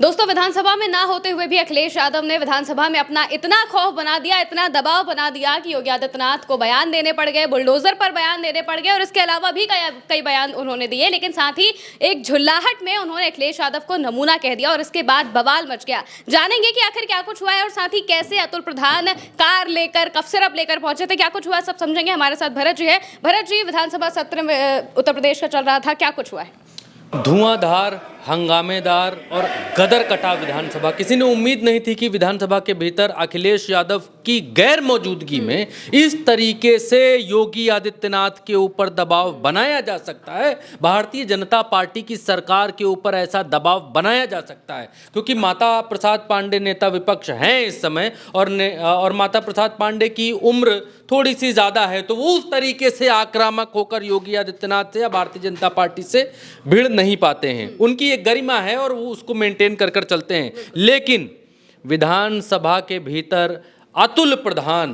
दोस्तों, विधानसभा में ना होते हुए भी अखिलेश यादव ने विधानसभा में अपना इतना खौफ बना दिया, इतना दबाव बना दिया कि योगी आदित्यनाथ को बयान देने पड़ गए, बुलडोजर पर बयान देने पड़ गए और इसके अलावा भी कई बयान उन्होंने दिए। लेकिन साथ ही एक झुल्लाहट में उन्होंने अखिलेश यादव को नमूना कह दिया और इसके बाद बवाल मच गया। जानेंगे कि आखिर क्या कुछ हुआ है और साथ ही कैसे अतुल प्रधान कार लेकर, कफ सिरप लेकर पहुंचे थे, क्या कुछ हुआ सब समझेंगे। हमारे साथ भरत जी है। भरत जी, विधानसभा सत्र में उत्तर प्रदेश का चल रहा था, क्या कुछ हुआ है? धुआंधार, हंगामेदार और गदर कटा विधानसभा। किसी ने उम्मीद नहीं थी कि विधानसभा के भीतर अखिलेश यादव की गैर मौजूदगी में इस तरीके से योगी आदित्यनाथ के ऊपर दबाव बनाया जा सकता है, भारतीय जनता पार्टी की सरकार के ऊपर ऐसा दबाव बनाया जा सकता है। क्योंकि माता प्रसाद पांडे नेता विपक्ष हैं इस समय और माता प्रसाद पांडे की उम्र थोड़ी सी ज़्यादा है, तो वो उस तरीके से आक्रामक होकर योगी आदित्यनाथ से या भारतीय जनता पार्टी से भिड़ नहीं पाते हैं। उनकी एक गरिमा है और वो उसको मेंटेन कर कर चलते हैं। लेकिन विधानसभा के भीतर अतुल प्रधान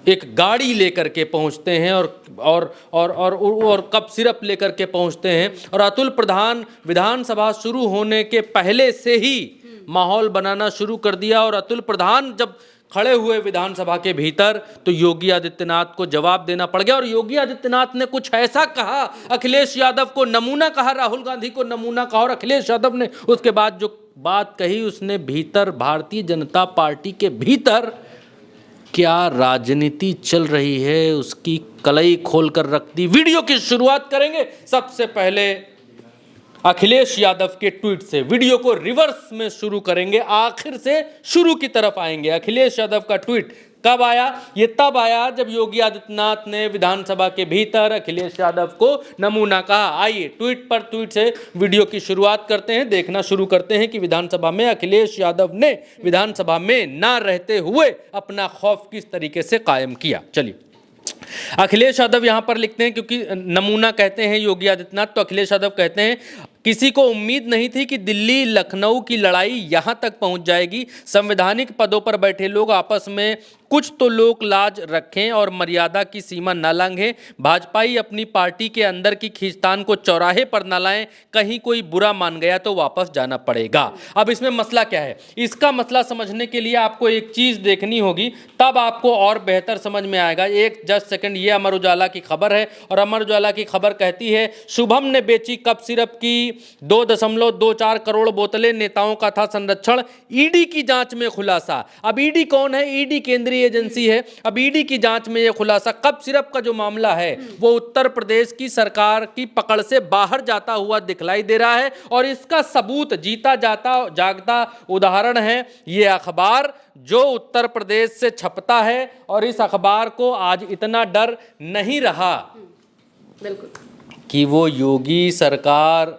एक गाड़ी लेकर के पहुंचते हैं और कप सिरप लेकर के पहुंचते हैं और अतुल प्रधान विधानसभा शुरू होने के पहले से ही माहौल बनाना शुरू कर दिया। और अतुल प्रधान जब खड़े हुए विधानसभा के भीतर तो योगी आदित्यनाथ को जवाब देना पड़ गया। और योगी आदित्यनाथ ने कुछ ऐसा कहा, अखिलेश यादव को नमूना कहा, राहुल गांधी को नमूना कहा, और अखिलेश यादव ने उसके बाद जो बात कही उसने भीतर भारतीय जनता पार्टी के भीतर क्या राजनीति चल रही है उसकी कलई खोल कर रख दी। वीडियो की शुरुआत करेंगे सबसे पहले अखिलेश यादव के ट्वीट से। वीडियो को रिवर्स में शुरू करेंगे, आखिर से शुरू की तरफ आएंगे। अखिलेश यादव का ट्वीट कब आया? ये तब आया जब योगी आदित्यनाथ ने विधानसभा के भीतर अखिलेश यादव को नमूना कहा। आइए ट्वीट से वीडियो की शुरुआत करते हैं, देखना शुरू करते हैं कि विधानसभा में अखिलेश यादव ने विधानसभा में ना रहते हुए अपना खौफ किस तरीके से कायम किया। चलिए, अखिलेश यादव यहां पर लिखते हैं, क्योंकि नमूना कहते हैं योगी आदित्यनाथ, तो अखिलेश यादव कहते हैं किसी को उम्मीद नहीं थी कि दिल्ली लखनऊ की लड़ाई यहां तक पहुंच जाएगी। संवैधानिक पदों पर बैठे लोग आपस में कुछ तो लोक लाज रखें और मर्यादा की सीमा न लांघें। भाजपाई अपनी पार्टी के अंदर की खींचतान को चौराहे पर न लाएं, कहीं कोई बुरा मान गया तो वापस जाना पड़ेगा। अब इसमें मसला क्या है? इसका मसला समझने के लिए आपको एक चीज देखनी होगी, तब आपको और बेहतर समझ में आएगा। एक जस्ट सेकंड, ये अमर उजाला की खबर है और अमर उजाला की खबर कहती है शुभम ने बेची कप सिरप की 2.24 करोड़ बोतलें, नेताओं का था संरक्षण, ईडी की जांच में खुलासा। अब ईडी कौन है? ईडी केंद्रीय एजेंसी है। अब ईडी की जांच में यह खुलासा, कप सिरप का जो मामला है वो उत्तर प्रदेश की सरकार की पकड़ से बाहर जाता हुआ दिखलाई दे रहा है। और इसका सबूत जीता जागता उदाहरण है ये अखबार जो उत्तर प्रदेश से छपता है। और इस अखबार को आज इतना डर नहीं रहा कि वो योगी सरकार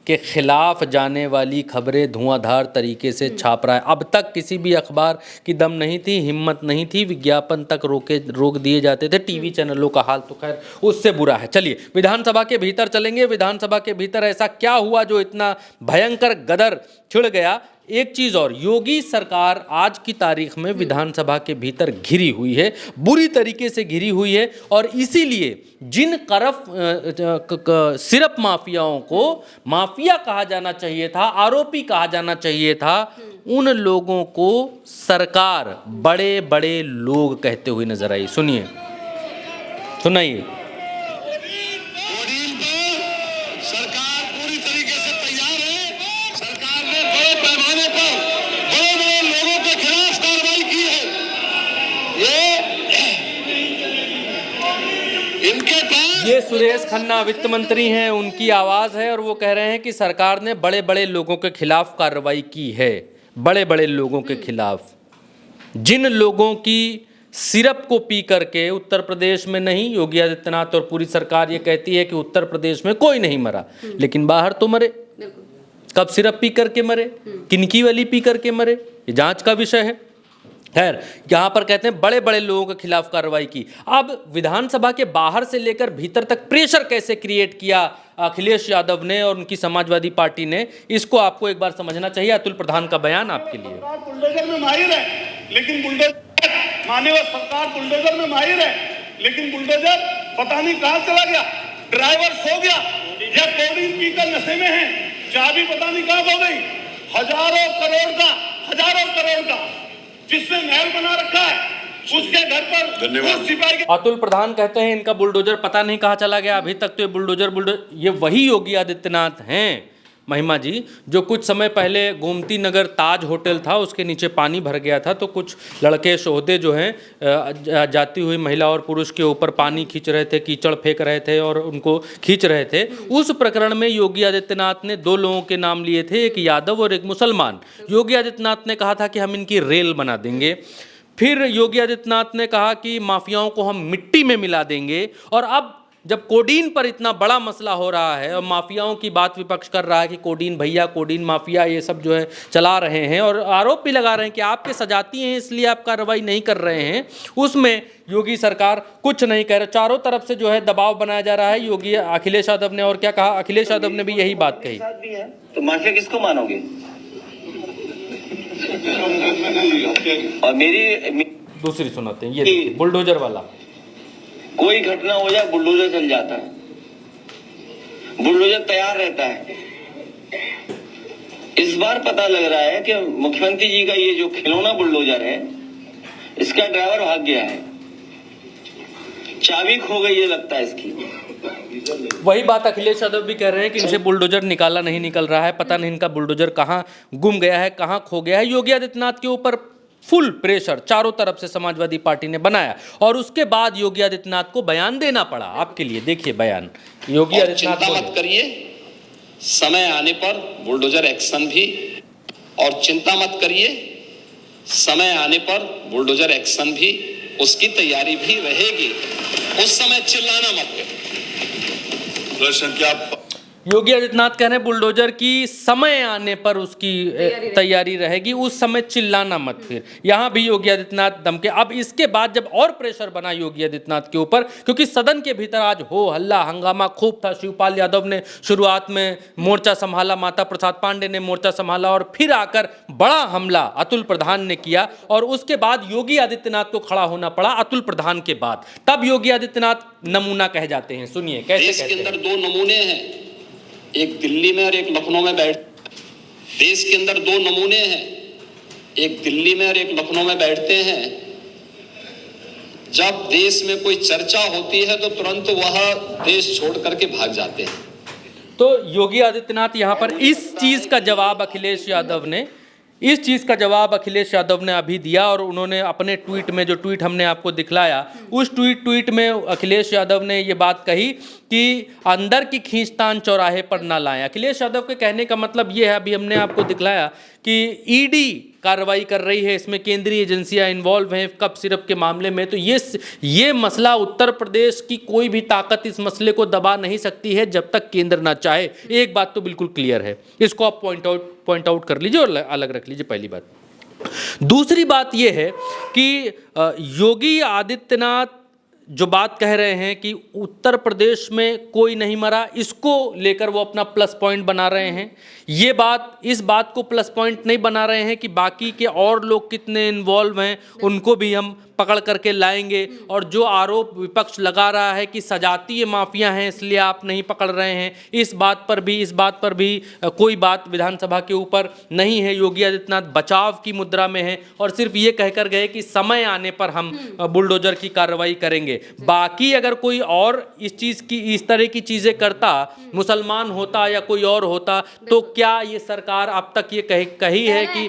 के खिलाफ जाने वाली खबरें धुआंधार तरीके से छाप रहा है। अब तक किसी भी अखबार की दम नहीं थी, हिम्मत नहीं थी, विज्ञापन तक रोक दिए जाते थे। टीवी चैनलों का हाल तो खैर उससे बुरा है। चलिए विधानसभा के भीतर चलेंगे। विधानसभा के भीतर ऐसा क्या हुआ जो इतना भयंकर गदर छिड़ गया? एक चीज और, योगी सरकार आज की तारीख में विधानसभा के भीतर घिरी हुई है, बुरी तरीके से घिरी हुई है। और इसीलिए जिन सिरप माफियाओं को माफिया कहा जाना चाहिए था, आरोपी कहा जाना चाहिए था, उन लोगों को सरकार बड़े बड़े लोग कहते हुए नजर आई। सुनिए, सुनाइए। ये सुरेश खन्ना वित्त मंत्री हैं, उनकी आवाज है और वो कह रहे हैं कि सरकार ने बड़े बड़े लोगों के खिलाफ कार्रवाई की है। बड़े बड़े लोगों के खिलाफ, जिन लोगों की सिरप को पी करके उत्तर प्रदेश में नहीं, योगी आदित्यनाथ और पूरी सरकार ये कहती है कि उत्तर प्रदेश में कोई नहीं मरा, लेकिन बाहर तो मरे। कब सिरप पी करके मरे, किनकी वाली पी करके मरे, ये जांच का विषय है। खैर, यहां पर कहते हैं बड़े बड़े लोगों के खिलाफ कार्रवाई की। अब विधानसभा के बाहर से लेकर भीतर तक प्रेशर कैसे क्रिएट किया अखिलेश यादव ने और उनकी समाजवादी पार्टी ने, इसको आपको एक बार समझना चाहिए। अतुल प्रधान का बयान आपके लिए। बुलडोजर में माहिर है, लेकिन बुलडोजर माननीय सरकार बुलडोजर में माहिर है, लेकिन बुलडोजर पता नहीं कहां चला गया, ड्राइवर सो गया या कोडिंग पीकर नशे में है, चाबी पता नहीं कहां खो गई। हजारों करोड़ का जिसने महल बना रखा है उसके घर पर उस सिपाही के अतुल प्रधान कहते हैं इनका बुलडोजर पता नहीं कहाँ चला गया, अभी तक तो ये बुलडोजर ये वही योगी आदित्यनाथ हैं महिमा जी, जो कुछ समय पहले गोमती नगर ताज होटल था उसके नीचे पानी भर गया था, तो कुछ लड़के सोहदे जो हैं जाती हुई महिला और पुरुष के ऊपर पानी खींच रहे थे, कीचड़ फेंक रहे थे और उनको खींच रहे थे। उस प्रकरण में योगी आदित्यनाथ ने 2 लोगों के नाम लिए थे, एक यादव और एक मुसलमान। योगी आदित्यनाथ ने कहा था कि हम इनकी रेल बना देंगे। फिर योगी आदित्यनाथ ने कहा कि माफियाओं को हम मिट्टी में मिला देंगे। और अब जब कोडीन पर इतना बड़ा मसला हो रहा है और माफियाओं की बात विपक्ष कर रहा है कि कोडीन भैया, कोडीन माफिया ये सब जो है चला रहे हैं और आरोप भी लगा रहे हैं कि आपके सजाती हैं इसलिए आप कार्रवाई नहीं कर रहे हैं, उसमें योगी सरकार कुछ नहीं कह रहे। चारों तरफ से जो है दबाव बनाया जा रहा है। योगी अखिलेश यादव ने और क्या कहा, अखिलेश यादव ने भी यही बात कही। तो माफिया किसको मानोगे? और मेरी दूसरी सुनाते हैं, ये देखिए बुलडोजर वाला। कोई घटना हो जाए बुलडोजर चल जाता है, बुलडोजर तैयार रहता है। इस बार पता लग रहा है कि मुख्यमंत्री जी का ये जो खिलौना बुलडोजर है इसका ड्राइवर भाग गया है, चाबी खो गई है लगता है इसकी। वही बात अखिलेश यादव भी कह रहे हैं कि इनसे बुलडोजर निकाला नहीं निकल रहा है, पता नहीं इनका बुलडोजर कहाँ गुम गया है, कहाँ खो गया है। योगी आदित्यनाथ के ऊपर फुल प्रेशर चारों तरफ से समाजवादी पार्टी ने बनाया और उसके बाद योगी आदित्यनाथ को बयान देना पड़ा। आपके लिए देखिए बयान योगी आदित्यनाथ। चिंता मत करिए, समय आने पर बुलडोजर एक्शन भी, और चिंता मत करिए समय आने पर बुलडोजर एक्शन भी, उसकी तैयारी भी रहेगी। उस समय चिल्लाना मत। प्रश्न क्या योगी आदित्यनाथ कह रहे हैं बुलडोजर की समय आने पर उसकी तैयारी रहेगी, उस समय चिल्लाना मत। फिर यहाँ भी योगी आदित्यनाथ दमके। अब इसके बाद जब और प्रेशर बना योगी आदित्यनाथ के ऊपर, क्योंकि सदन के भीतर आज हो हल्ला हंगामा खूब था। शिवपाल यादव ने शुरुआत में मोर्चा संभाला, माता प्रसाद पांडे ने मोर्चा संभाला और फिर आकर बड़ा हमला अतुल प्रधान ने किया और उसके बाद योगी आदित्यनाथ को खड़ा होना पड़ा अतुल प्रधान के बाद। तब योगी आदित्यनाथ नमूना कह जाते हैं। सुनिए कैसे देश कहते के अंदर हैं। 2 नमूने हैं, एक दिल्ली में और एक लखनऊ में देश के अंदर 2 नमूने हैं, एक दिल्ली में और एक लखनऊ में बैठते हैं। जब देश में कोई चर्चा होती है तो तुरंत वह देश छोड़ करके भाग जाते हैं। तो योगी आदित्यनाथ यहाँ पर इस चीज का जवाब अखिलेश यादव ने अभी दिया और उन्होंने अपने ट्वीट में, जो ट्वीट हमने आपको दिखलाया, उस ट्वीट में अखिलेश यादव ने ये बात कही कि अंदर की खींचतान चौराहे पर ना लाएं। अखिलेश यादव के कहने का मतलब ये है, अभी हमने आपको दिखलाया कि ईडी कार्रवाई कर रही है, इसमें केंद्रीय एजेंसियां इन्वॉल्व हैं कप सिरप के मामले में। तो ये मसला उत्तर प्रदेश की कोई भी ताकत इस मसले को दबा नहीं सकती है जब तक केंद्र ना चाहे। एक बात तो बिल्कुल क्लियर है, इसको आप पॉइंट आउट कर लीजिए और अलग रख लीजिए, पहली बात। दूसरी बात यह है कि योगी आदित्यनाथ जो बात कह रहे हैं कि उत्तर प्रदेश में कोई नहीं मरा, इसको लेकर वो अपना प्लस पॉइंट बना रहे हैं। इस बात को प्लस पॉइंट नहीं बना रहे हैं कि बाकी के और लोग कितने इन्वॉल्व हैं, उनको भी हम पकड़ करके लाएंगे। और जो आरोप विपक्ष लगा रहा है कि सजातीय माफिया हैं इसलिए आप नहीं पकड़ रहे हैं, इस बात पर भी कोई बात विधानसभा के ऊपर नहीं है। योगी आदित्यनाथ बचाव की मुद्रा में है और सिर्फ ये कहकर गए कि समय आने पर हम बुलडोजर की कार्रवाई करेंगे। बाकी अगर कोई और इस तरह की चीजें करता, मुसलमान होता या कोई और होता, तो क्या ये सरकार अब तक ये कही है कि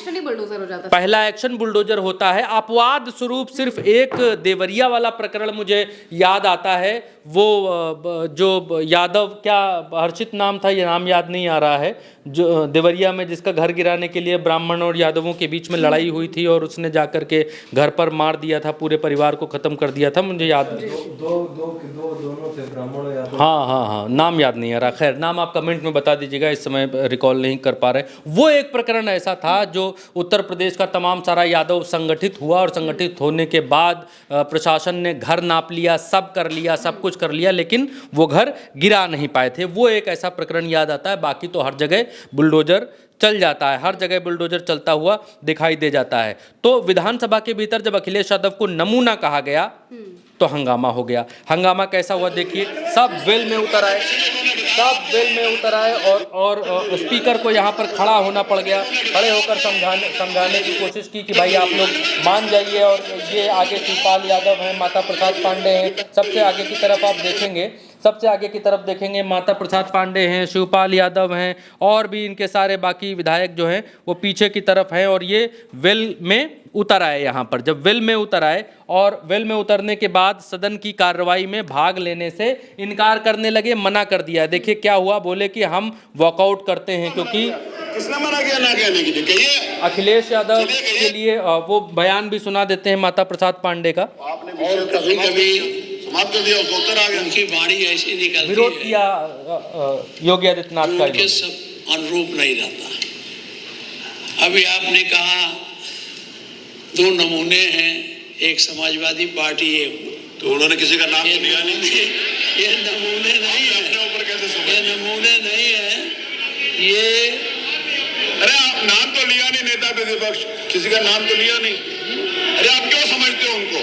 पहला एक्शन बुलडोजर होता है। अपवाद स्वरूप सिर्फ एक देवरिया वाला प्रकरण मुझे याद आता है, वो जो यादव, क्या हर्षित नाम था, ये नाम याद नहीं आ रहा है, जो देवरिया में जिसका घर गिराने के लिए ब्राह्मण और यादवों के बीच में लड़ाई हुई थी और उसने जाकर के घर पर मार दिया था, पूरे परिवार को खत्म कर दिया था। मुझे याद दोनों थे, ब्राह्मण और यादव। हाँ, नाम याद नहीं आ रहा। खैर, नाम आप कमेंट में बता दीजिएगा, इस समय रिकॉल नहीं कर पा रहे। वो एक प्रकरण ऐसा था जो उत्तर प्रदेश का तमाम सारा यादव संगठित हुआ और संगठित होने के बाद प्रशासन ने घर नाप लिया, सब कर लिया, सब कुछ कर लिया, लेकिन वो घर गिरा नहीं पाए थे। वो एक ऐसा प्रकरण याद आता है। बाकी तो हर जगह बुलडोजर चल जाता है, हर जगह बुलडोजर चलता हुआ दिखाई दे जाता है। तो विधानसभा के भीतर जब अखिलेश यादव को नमूना कहा गया तो हंगामा हो गया। हंगामा कैसा हुआ देखिए, सब वेल में उतर आए, सब वेल में उतर आए और स्पीकर को यहाँ पर खड़ा होना पड़ गया, खड़े होकर समझाने की कोशिश की कि भाई आप लोग मान जाइए। और ये आगे शिवपाल यादव हैं, माता प्रसाद पांडे हैं, सबसे आगे की तरफ आप देखेंगे, सबसे आगे की तरफ देखेंगे माता प्रसाद पांडे हैं, शिवपाल यादव हैं और भी इनके सारे बाकी विधायक जो हैं वो पीछे की तरफ हैं। और ये वेल में उतर आए यहाँ पर। जब वेल में उतर आए और वेल में उतरने के बाद सदन की कार्रवाई में भाग लेने से इनकार करने लगे, मना कर दिया। देखिए क्या हुआ, बोले कि हम वॉकआउट करते हैं, क्योंकि किसने मना किया ना कहने के लिए? कहिए। अखिलेश यादव के लिए वो बयान भी सुना देते हैं माता प्रसाद पांडे का। आपने और कभी कभी समाप्त कर दिया, उसको उत्तर आ गया। उनकी वाणी ऐसी निकलती विरोध है किया योगी आदित्यनाथ का। उनके सब अनुरूप नहीं रहता। अभी आपने कहा 2 नमूने हैं, एक समाजवादी पार्टी, एक तो उन्होंने किसी का नाम तो लिया नहीं। ये नमूने नहीं है, अपने ऊपर कैसे ये समझ? नमूने नहीं है, ये अरे आप नाम तो लिया नहीं, नेता प्रतिपक्ष किसी का नाम तो लिया नहीं। अरे आप क्यों समझते हो उनको?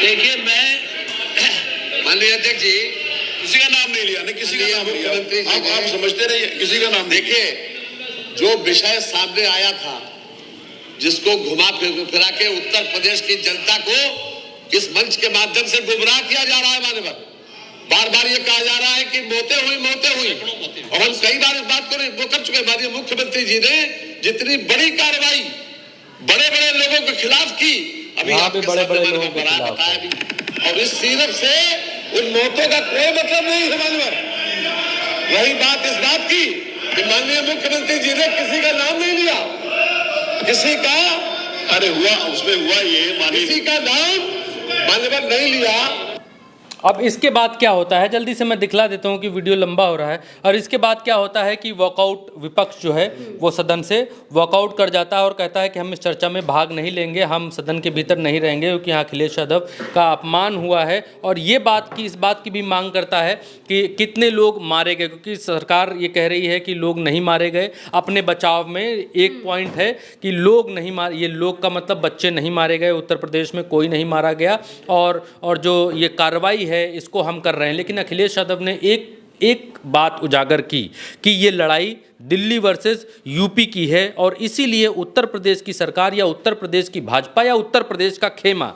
देखिए मैं माननीय अध्यक्ष जी, किसी का नाम नहीं लिया, नहीं किसी का नाम लिया। आप समझते रहिए, किसी का नाम। देखिए, जो विषय सामने आया था, जिसको घुमा फिरा के उत्तर प्रदेश की जनता को इस मंच के माध्यम से गुमराह किया जा रहा है, माननीय बार बार ये कहा जा रहा है कि मौतें हुई और हम कई बार इस बात को वो कर चुके। माननीय मुख्यमंत्री जी ने जितनी बड़ी कार्रवाई बड़े बड़े लोगों के खिलाफ की, अभी आपके बड़े-बड़े सामने लोगों के मैंने खिलाफ। बताया भी, और इस सीरप से उन मौतों का कोई मतलब नहीं है। माननीय रही बात इस बात की कि माननीय मुख्यमंत्री जी ने किसी का नाम नहीं लिया, किसी का, अरे हुआ, उसमें हुआ ये मानिए, किसी का नाम मान्यवर नहीं लिया। अब इसके बाद क्या होता है, जल्दी से मैं दिखला देता हूं कि वीडियो लंबा हो रहा है। और इसके बाद क्या होता है कि वॉकआउट, विपक्ष जो है वो सदन से वॉकआउट कर जाता है और कहता है कि हम इस चर्चा में भाग नहीं लेंगे, हम सदन के भीतर नहीं रहेंगे, क्योंकि यहाँ अखिलेश यादव का अपमान हुआ है। और ये इस बात की भी मांग करता है कि कितने लोग मारे गए, क्योंकि सरकार ये कह रही है कि लोग नहीं मारे गए। अपने बचाव में एक पॉइंट है कि लोग नहीं मारे, ये लोग का मतलब बच्चे नहीं मारे गए, उत्तर प्रदेश में कोई नहीं मारा गया, और जो ये कार्रवाई है इसको हम कर रहे हैं। लेकिन अखिलेश यादव ने एक बात उजागर की कि ये लड़ाई दिल्ली वर्सेस यूपी की है, और इसीलिए उत्तर प्रदेश की सरकार या उत्तर प्रदेश की भाजपा या उत्तर प्रदेश का खेमा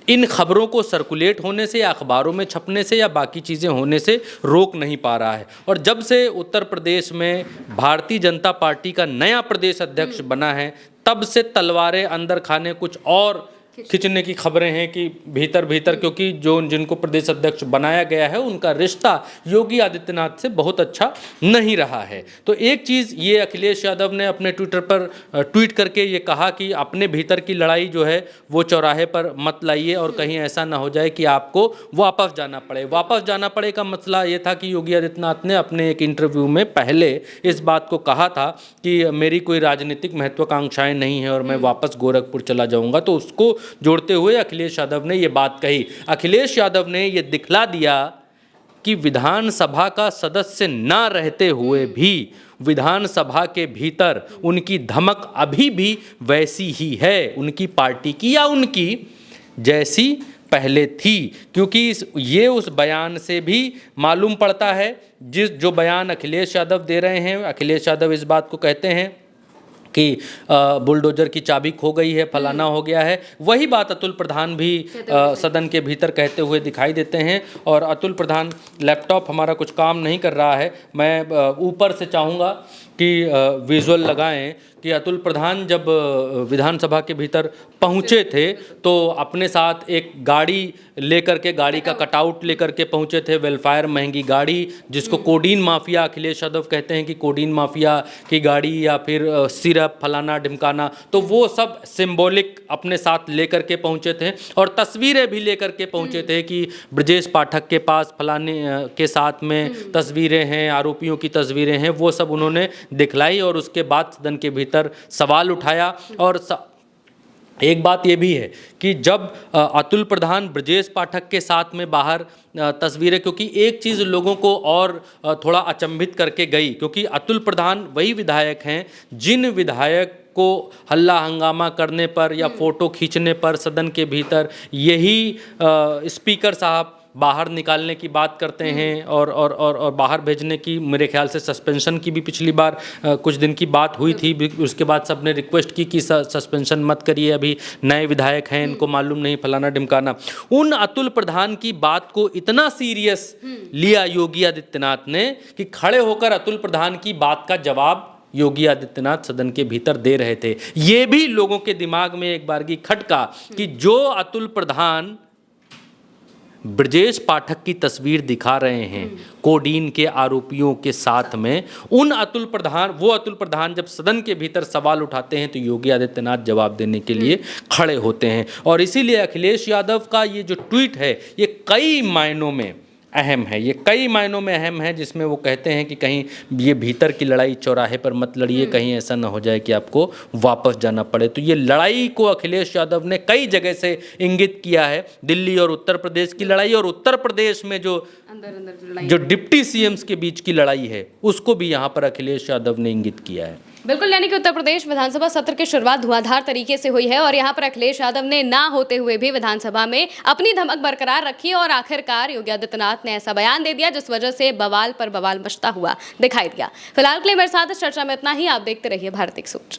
इन खबरों को सर्कुलेट होने से या अखबारों में छपने से या बाकी चीज़ें होने से रोक नहीं पा रहा है। और जब से उत्तर प्रदेश में भारतीय जनता पार्टी का नया प्रदेश अध्यक्ष बना है, तब से तलवारें अंदर खाने कुछ और खिंचने की खबरें हैं कि भीतर क्योंकि जिनको प्रदेश अध्यक्ष बनाया गया है उनका रिश्ता योगी आदित्यनाथ से बहुत अच्छा नहीं रहा है। तो एक चीज़ ये अखिलेश यादव ने अपने ट्विटर पर ट्वीट करके ये कहा कि अपने भीतर की लड़ाई जो है वो चौराहे पर मत लाइए, और कहीं ऐसा ना हो जाए कि आपको वापस जाना पड़े। वापस जाना पड़े का मसला ये था कि योगी आदित्यनाथ ने अपने एक इंटरव्यू में पहले इस बात को कहा था कि मेरी कोई राजनीतिक महत्वाकांक्षाएं नहीं है और मैं वापस गोरखपुर चला जाऊंगा। तो उसको जोड़ते हुए अखिलेश यादव ने ये बात कही। अखिलेश यादव ने ये दिखला दिया कि विधानसभा का सदस्य ना रहते हुए भी विधानसभा के भीतर उनकी धमक अभी भी वैसी ही है, उनकी पार्टी की या उनकी जैसी पहले थी। क्योंकि ये उस बयान से भी मालूम पड़ता है, जो बयान अखिलेश यादव दे रहे हैं। अखिलेश यादव इस बात को कहते हैं कि बुलडोजर की चाबी खो गई है, फलाना हो गया है, वही बात अतुल प्रधान भी सदन के भीतर कहते हुए दिखाई देते हैं। और अतुल प्रधान, लैपटॉप हमारा कुछ काम नहीं कर रहा है, मैं ऊपर से चाहूँगा कि विजुअल लगाएं कि अतुल प्रधान जब विधानसभा के भीतर पहुंचे थे तो अपने साथ एक गाड़ी लेकर के, गाड़ी का कटआउट लेकर के पहुंचे थे, वेलफेयर महंगी गाड़ी, जिसको कोडीन माफिया अखिलेश यादव कहते हैं कि कोडीन माफिया की गाड़ी या फिर सिरप फलाना ढिमकाना, तो वो सब सिंबॉलिक अपने साथ लेकर के पहुंचे थे। और तस्वीरें भी लेकर के पहुंचे थे कि ब्रजेश पाठक के पास फलाने के साथ में तस्वीरें हैं, आरोपियों की तस्वीरें हैं, वो सब उन्होंने दिखलाई। और उसके बाद सदन के भीतर सवाल उठाया। और एक बात ये भी है कि जब अतुल प्रधान ब्रजेश पाठक के साथ में बाहर तस्वीरें, क्योंकि एक चीज़ लोगों को और थोड़ा अचंभित करके गई, क्योंकि अतुल प्रधान वही विधायक हैं जिन विधायक को हल्ला हंगामा करने पर या फोटो खींचने पर सदन के भीतर यही स्पीकर साहब बाहर निकालने की बात करते हैं और बाहर भेजने की, मेरे ख्याल से सस्पेंशन की भी पिछली बार कुछ दिन की बात हुई थी। उसके बाद सबने रिक्वेस्ट की कि सस्पेंशन मत करिए, अभी नए विधायक हैं, इनको मालूम नहीं, फलाना ढिमकाना। उन अतुल प्रधान की बात को इतना सीरियस लिया योगी आदित्यनाथ ने कि खड़े होकर अतुल प्रधान की बात का जवाब योगी आदित्यनाथ सदन के भीतर दे रहे थे। ये भी लोगों के दिमाग में एक बार की खटका कि जो अतुल प्रधान ब्रजेश पाठक की तस्वीर दिखा रहे हैं कोडीन के आरोपियों के साथ में, वो अतुल प्रधान जब सदन के भीतर सवाल उठाते हैं तो योगी आदित्यनाथ जवाब देने के लिए खड़े होते हैं। और इसीलिए अखिलेश यादव का ये जो ट्वीट है ये कई मायनों में अहम है, जिसमें वो कहते हैं कि कहीं ये भीतर की लड़ाई चौराहे पर मत लड़िए, कहीं ऐसा ना हो जाए कि आपको वापस जाना पड़े। तो ये लड़ाई को अखिलेश यादव ने कई जगह से इंगित किया है, दिल्ली और उत्तर प्रदेश की लड़ाई, और उत्तर प्रदेश में जो डिप्टी सीएम्स के बीच की लड़ाई है उसको भी यहाँ पर अखिलेश यादव ने इंगित किया है। बिल्कुल, यानी कि उत्तर प्रदेश विधानसभा सत्र की शुरुआत धुआंधार तरीके से हुई है और यहाँ पर अखिलेश यादव ने ना होते हुए भी विधानसभा में अपनी धमक बरकरार रखी और आखिरकार योगी आदित्यनाथ ने ऐसा बयान दे दिया जिस वजह से बवाल पर बवाल मचता हुआ दिखाई दिया। फिलहाल के लिए मेरे साथ इस चर्चा में इतना ही। आप देखते रहिए भारत एक सूत्र।